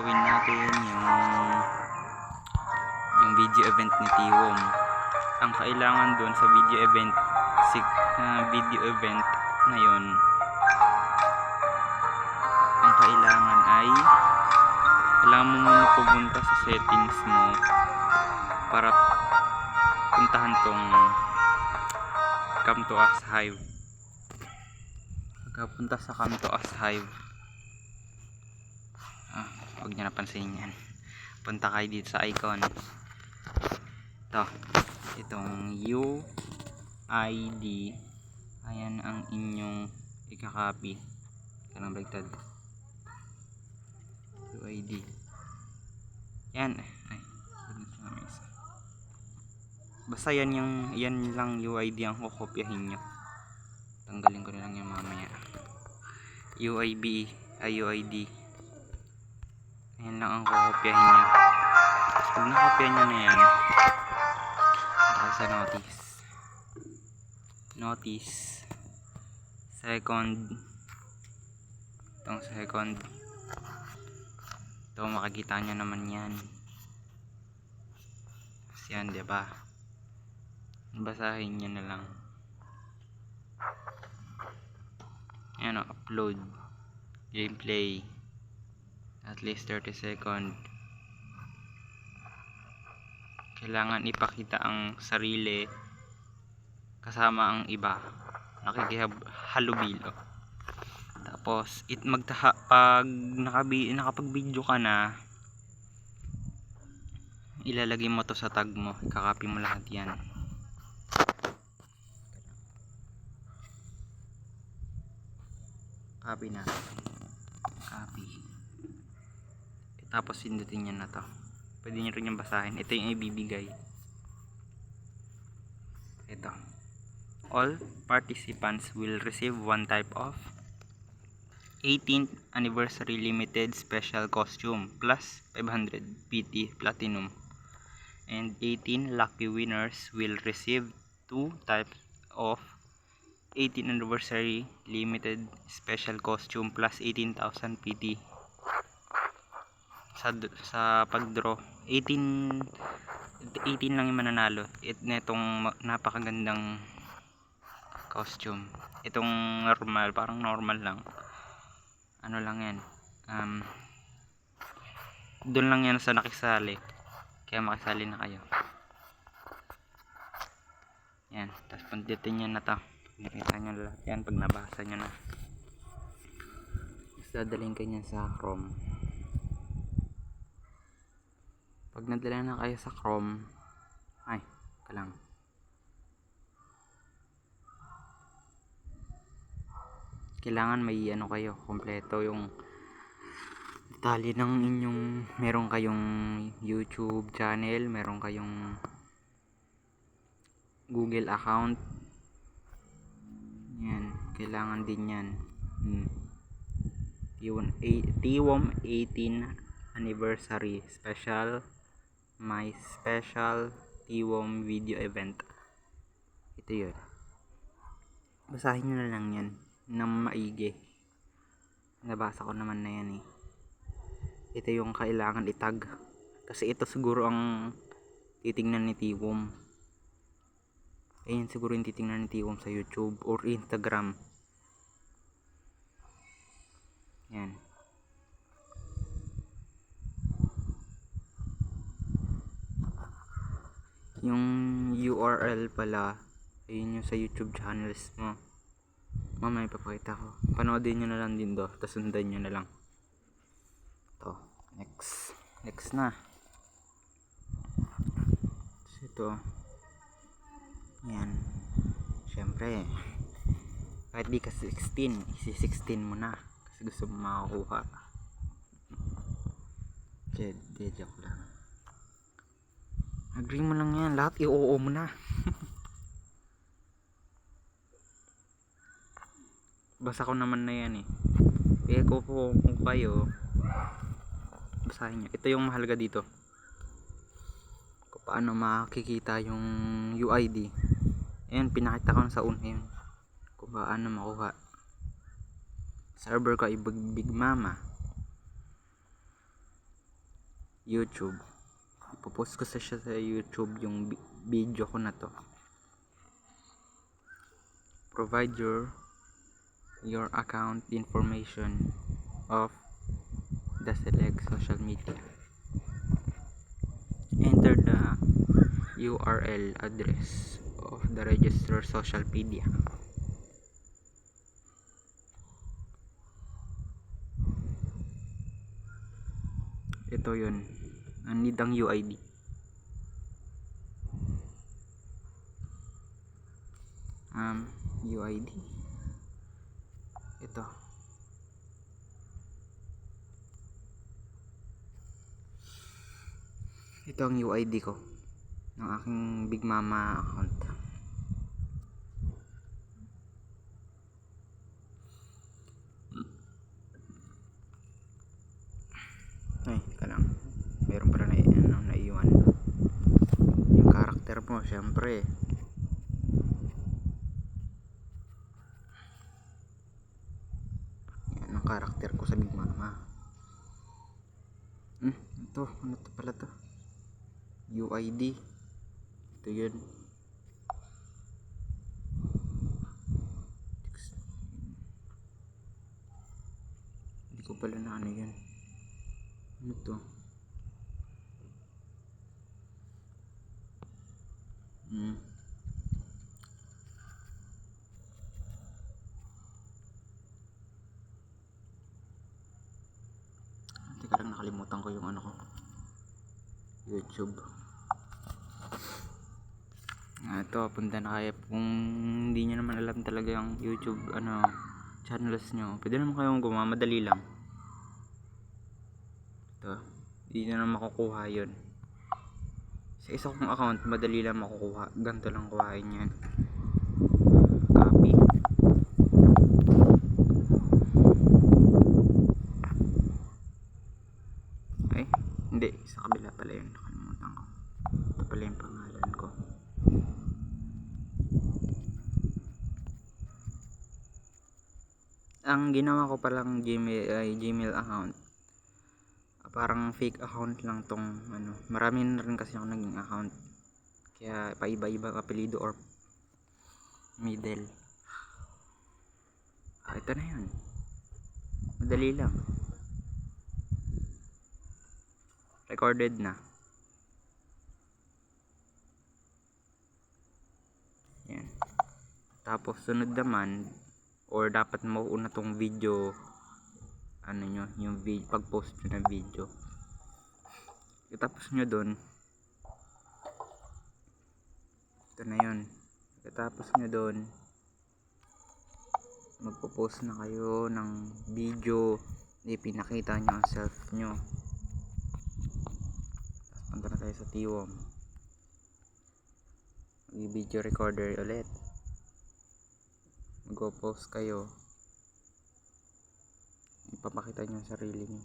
gagawin natin yung video event ni Tiwom. Ang kailangan doon sa video event na yun, ang kailangan ay kailangan mo muna pumunta sa settings mo para puntahan tong Come to Us Hive. Pagkapunta sa Come to Us Hive, huwag nyo napansin yan, punta kayo dito sa icon itong UID. Ayan ang inyong ikakopy. Kanang baliktad, UID yan. Basta yan lang UID ang kukopyahin nyo. Tanggalin ko na lang yung mamaya. UID. Ayan lang ang kukopyahin nyo. Pag nakopya nyo na yan, sa notice second, itong second, ito makikita nyo naman yan. Yan, diba? Basahin nyo na lang. Ayan, upload gameplay at least 30 second. Kailangan ipakita ang sarili kasama ang iba, nakikihalubilo. Tapos pag nakapag-video ka na, ilalagay mo to sa tag mo, ikakopy mo lahat yan. Copy na. Copy. Tapos pindutin nyo na to. Pwede nyo rin yung basahin. Ito yung ibibigay. Ito. All participants will receive one type of 18th anniversary limited special costume plus 500 PT platinum. And 18 lucky winners will receive two types of 18th anniversary limited special costume plus 18,000 PT. Sa pagdraw 18 lang yung mananalo netong napakagandang costume. Itong normal, parang normal lang, ano lang yan, doon lang yan sa nakisali, kaya makisali na kayo. Yan, tapos puntitin nyo na to, nakita nyo lahat yan. Pag nabasa nyo na, dadalhin kayo nyan sa Chrome. Pag nadala na kayo sa Chrome, kailangan may kayo, kompleto yung tali ng inyong, meron kayong YouTube channel, meron kayong Google account. Yan, kailangan din yan. Tiwom 18 anniversary special, my special Tiwom video event. Ito yun, basahin nyo na lang yan ng maigi. Nabasa ko naman na yan Ito yung kailangan itag, kasi ito siguro ang titingnan ni Tiwom. Ayan siguro yung titingnan ni Tiwom sa YouTube or Instagram. Yan. Yung URL pala, ayun yung sa YouTube channels mo. Mamaya ipapakita ko. Panoodin nyo na lang din do, tapos sundan nyo na lang. Ito, next na. So, ito, yan, syempre kahit di ka 16, isi-16 mo na kasi gusto mo makakuha. Joke lang. Agree mo lang yan, lahat i-oo mo na. Basa ko naman na yan kaya kung kayo basahin nyo. Ito yung mahalaga dito, kung paano makikita yung UID. Ayan, pinakita ko sa una yun kung paano makuha. Server ko ay Big Mama. YouTube. Ipopost ko siya sa YouTube yung video ko na to. Provide your account information of the select social media. Enter the URL address of the registered social media. Ito yun. Need ang UID. UID. Ito. Ito ang UID ko ng aking Big Mama account. Ay, teka lang. Meron pala naiwan. Yung karakter mo, syempre. Yan ang karakter ko sa Big Mama. Ito, ano to pala to? UID. Ito yun. Hindi ko pala na ano yun. Ano to? Teka lang, nakalimutan ko yung ano ko. YouTube. Ito, punta na kayo. Kung hindi nyo naman alam talaga yung YouTube channels nyo, pwede naman kayong gumamadali lang. Ito, hindi nyo na makukuha yun. Sa isa kong account, madali lang makukuha. Ganito lang kuhain yan. Copy. Ay, hindi. Sa kabila pala yun. Nakalimutan ko. Ito pala yung pangalan ko. Ang ginawa ko palang Gmail account. Parang fake account lang tong marami na rin kasi ako naging account, kaya paiba-ibang apelido or middle. Ito na yun, madali lang, recorded na yan. Tapos sunod naman, or dapat mauuna tong video yung pag-post nyo ng video. Tapos nyo dun, ito na yun. Tapos nyo dun, magpo-post na kayo ng video, pinakita nyo ang self nyo. Tapos punta na tayo sa Tiwom, mag-video recorder ulit, mag-post kayo, ipapakita nyo ang sarili nyo.